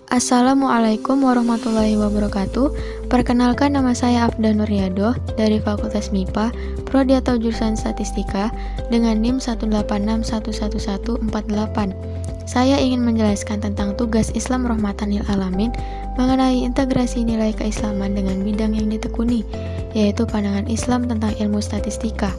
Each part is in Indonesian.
Assalamualaikum warahmatullahi wabarakatuh. Perkenalkan, nama saya Afda Nuryadoh dari Fakultas MIPA, Prodi atau Jurusan Statistika dengan NIM 186111148. Saya ingin menjelaskan tentang tugas Islam Rahmatan lil Alamin mengenai integrasi nilai keislaman dengan bidang yang ditekuni, yaitu pandangan Islam tentang ilmu statistika.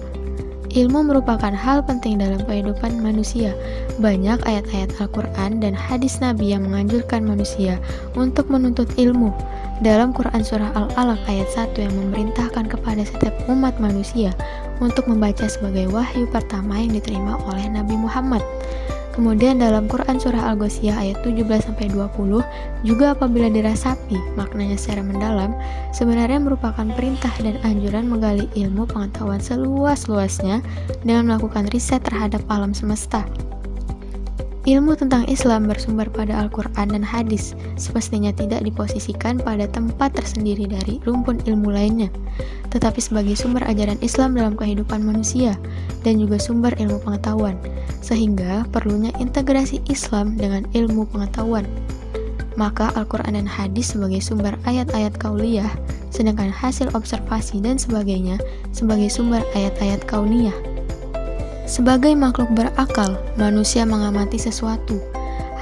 Ilmu merupakan hal penting dalam kehidupan manusia. Banyak ayat-ayat Al-Quran dan hadis Nabi yang menganjurkan manusia untuk menuntut ilmu. Dalam Quran Surah Al-Alaq ayat 1 yang memerintahkan kepada setiap umat manusia untuk membaca sebagai wahyu pertama yang diterima oleh Nabi Muhammad. Kemudian dalam Quran Surah Al-Ghasyiyah ayat 17-20 juga apabila dirasapi maknanya secara mendalam, sebenarnya merupakan perintah dan anjuran menggali ilmu pengetahuan seluas-luasnya dengan melakukan riset terhadap alam semesta. Ilmu tentang Islam bersumber pada Al-Quran dan hadis, semestinya tidak diposisikan pada tempat tersendiri dari rumpun ilmu lainnya, tetapi sebagai sumber ajaran Islam dalam kehidupan manusia, dan juga sumber ilmu pengetahuan, sehingga perlunya integrasi Islam dengan ilmu pengetahuan. Maka Al-Quran dan hadis sebagai sumber ayat-ayat kauliyah, sedangkan hasil observasi dan sebagainya sebagai sumber ayat-ayat kauniyah. Sebagai makhluk berakal, manusia mengamati sesuatu.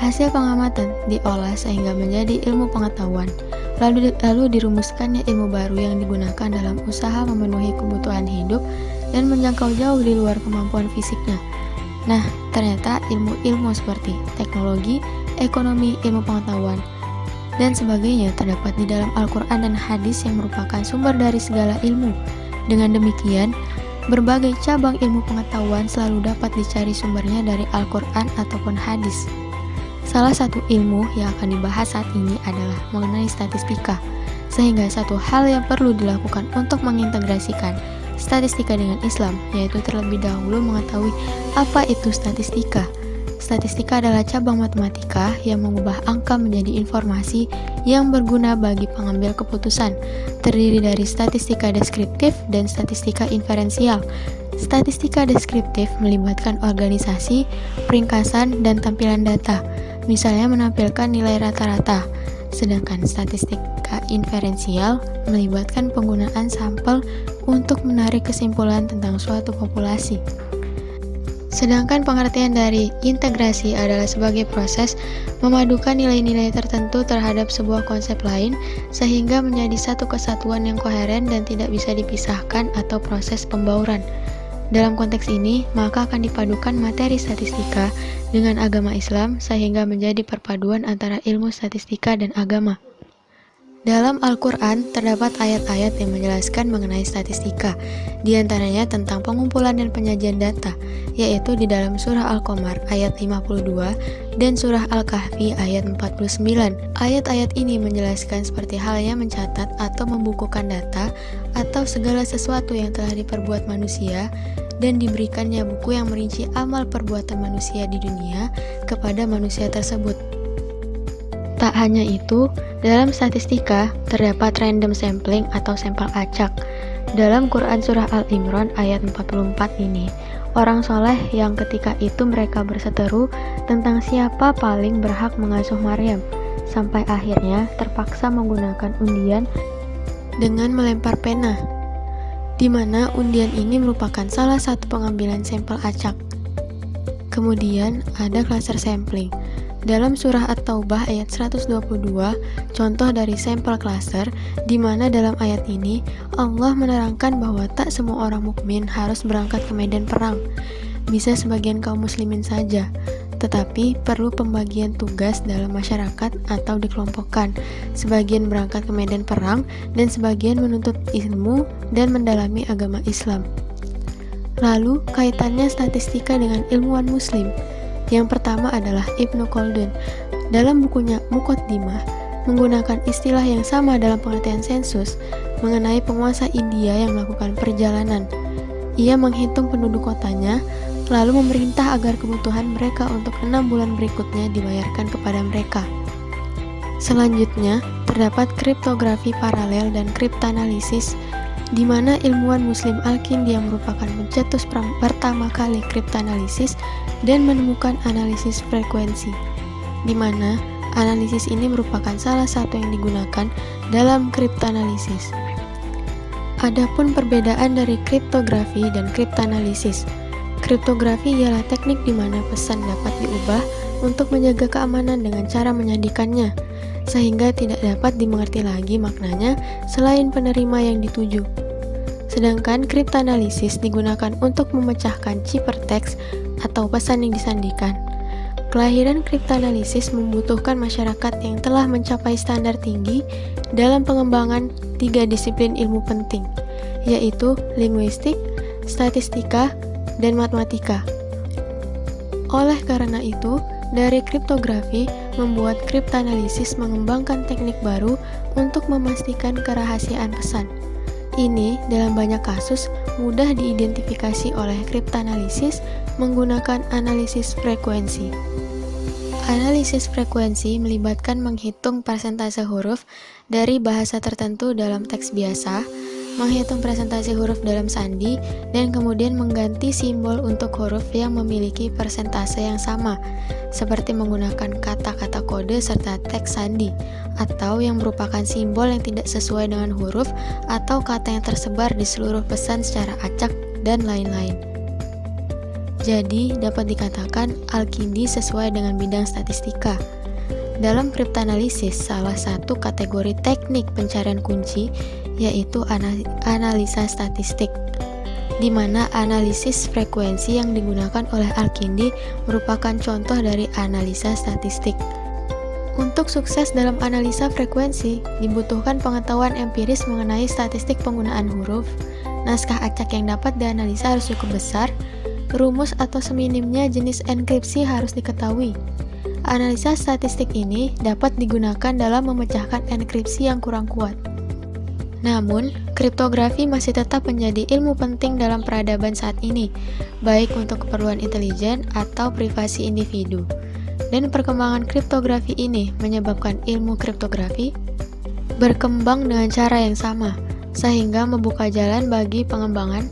Hasil pengamatan diolah sehingga menjadi ilmu pengetahuan, lalu dirumuskannya ilmu baru yang digunakan dalam usaha memenuhi kebutuhan hidup dan menjangkau jauh di luar kemampuan fisiknya. Nah, ternyata ilmu-ilmu seperti teknologi, ekonomi, ilmu pengetahuan, dan sebagainya terdapat di dalam Al-Quran dan hadis yang merupakan sumber dari segala ilmu. Dengan demikian, berbagai cabang ilmu pengetahuan selalu dapat dicari sumbernya dari Al-Quran ataupun hadis. Salah satu ilmu yang akan dibahas saat ini adalah mengenai statistika, sehingga satu hal yang perlu dilakukan untuk mengintegrasikan statistika dengan Islam, yaitu terlebih dahulu mengetahui apa itu statistika. Statistika adalah cabang matematika yang mengubah angka menjadi informasi yang berguna bagi pengambil keputusan. Terdiri dari statistika deskriptif dan statistika inferensial. Statistika deskriptif melibatkan organisasi, peringkasan, dan tampilan data, misalnya menampilkan nilai rata-rata. Sedangkan statistika inferensial melibatkan penggunaan sampel untuk menarik kesimpulan tentang suatu populasi. Sedangkan pengertian dari integrasi adalah sebagai proses memadukan nilai-nilai tertentu terhadap sebuah konsep lain sehingga menjadi satu kesatuan yang koheren dan tidak bisa dipisahkan atau proses pembauran. Dalam konteks ini, maka akan dipadukan materi statistika dengan agama Islam sehingga menjadi perpaduan antara ilmu statistika dan agama. Dalam Al-Quran terdapat ayat-ayat yang menjelaskan mengenai statistika, di antaranya tentang pengumpulan dan penyajian data, yaitu di dalam surah Al-Qamar ayat 52 dan surah Al-Kahfi ayat 49. Ayat-ayat ini menjelaskan seperti halnya mencatat atau membukukan data atau segala sesuatu yang telah diperbuat manusia dan diberikannya buku yang merinci amal perbuatan manusia di dunia kepada manusia tersebut. Tak hanya itu, dalam statistika terdapat random sampling atau sampel acak. Dalam Quran Surah Al-Imran ayat 44 ini, orang soleh yang ketika itu mereka berseteru tentang siapa paling berhak mengasuh Maryam, sampai akhirnya terpaksa menggunakan undian dengan melempar pena, di mana undian ini merupakan salah satu pengambilan sampel acak. Kemudian ada cluster sampling. Dalam surah At-Taubah ayat 122, contoh dari sampel cluster, di mana dalam ayat ini Allah menerangkan bahwa tak semua orang mukmin harus berangkat ke medan perang. Bisa sebagian kaum muslimin saja, tetapi perlu pembagian tugas dalam masyarakat atau dikelompokkan. Sebagian berangkat ke medan perang dan sebagian menuntut ilmu dan mendalami agama Islam. Lalu kaitannya statistika dengan ilmuwan muslim. Yang pertama adalah Ibnu Khaldun. Dalam bukunya Muqaddimah menggunakan istilah yang sama dalam pengertian sensus mengenai penguasa India yang melakukan perjalanan. Ia menghitung penduduk kotanya, lalu memerintah agar kebutuhan mereka untuk 6 bulan berikutnya dibayarkan kepada mereka. Selanjutnya, terdapat kriptografi paralel dan kriptanalisis, di mana ilmuwan muslim Al-Kindi yang merupakan pencetus pertama kali kriptanalisis dan menemukan analisis frekuensi, di mana Analisis ini merupakan salah satu yang digunakan dalam kriptoanalisis. Adapun perbedaan dari kriptografi dan kriptoanalisis. Kriptografi ialah teknik di mana pesan dapat diubah untuk menjaga keamanan dengan cara menyandingkannya, sehingga tidak dapat dimengerti lagi maknanya selain penerima yang dituju. Sedangkan kriptoanalisis digunakan untuk memecahkan ciphertext atau pesan yang disandikan. Kelahiran kriptoanalisis membutuhkan masyarakat yang telah mencapai standar tinggi dalam pengembangan 3 disiplin ilmu penting, yaitu linguistik, statistika, dan matematika. Oleh karena itu, dari kriptografi membuat kriptoanalisis mengembangkan teknik baru untuk memastikan kerahasiaan pesan. Ini dalam banyak kasus mudah diidentifikasi oleh kriptoanalisis menggunakan analisis frekuensi. Analisis frekuensi melibatkan menghitung persentase huruf dari bahasa tertentu dalam teks biasa, menghitung persentase huruf dalam sandi, dan kemudian mengganti simbol untuk huruf yang memiliki persentase yang sama, seperti menggunakan kata-kata kode serta teks sandi, atau yang merupakan simbol yang tidak sesuai dengan huruf atau kata yang tersebar di seluruh pesan secara acak, dan lain-lain. Jadi, dapat dikatakan Al-Kindi sesuai dengan bidang statistika. Dalam kriptoanalisis, salah satu kategori teknik pencarian kunci yaitu analisa statistik, di mana analisis frekuensi yang digunakan oleh Al-Kindi merupakan contoh dari analisa statistik. Untuk sukses dalam analisa frekuensi, dibutuhkan pengetahuan empiris mengenai statistik penggunaan huruf, naskah acak yang dapat dianalisa harus cukup besar, rumus atau seminimnya jenis enkripsi harus diketahui. Analisa statistik ini dapat digunakan dalam memecahkan enkripsi yang kurang kuat. Namun, kriptografi masih tetap menjadi ilmu penting dalam peradaban saat ini, baik untuk keperluan intelijen atau privasi individu. Dan perkembangan kriptografi ini menyebabkan ilmu kriptografi berkembang dengan cara yang sama, sehingga membuka jalan bagi pengembangan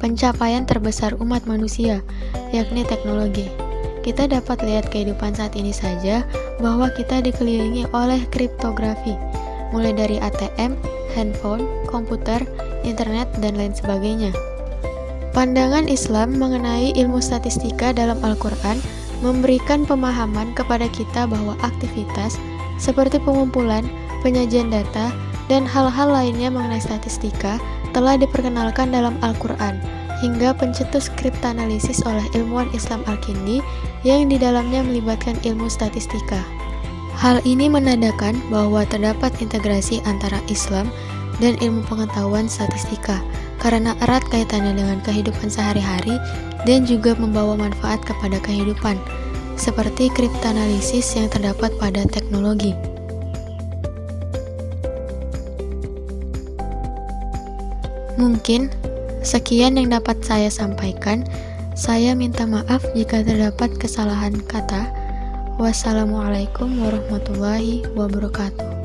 pencapaian terbesar umat manusia, yakni teknologi. Kita dapat lihat kehidupan saat ini saja bahwa kita dikelilingi oleh kriptografi, mulai dari ATM, handphone, komputer, internet, dan lain sebagainya. Pandangan Islam mengenai ilmu statistika dalam Al-Quran memberikan pemahaman kepada kita bahwa aktivitas seperti pengumpulan, penyajian data, dan hal-hal lainnya mengenai statistika telah diperkenalkan dalam Al-Quran hingga pencetus kriptoanalisis oleh ilmuwan Islam Al-Kindi yang di dalamnya melibatkan ilmu statistika. Hal ini menandakan bahwa terdapat integrasi antara Islam dan ilmu pengetahuan statistika karena erat kaitannya dengan kehidupan sehari-hari dan juga membawa manfaat kepada kehidupan, seperti kriptoanalisis yang terdapat pada teknologi. Mungkin sekian yang dapat saya sampaikan. Saya minta maaf jika terdapat kesalahan kata. Wassalamualaikum warahmatullahi wabarakatuh.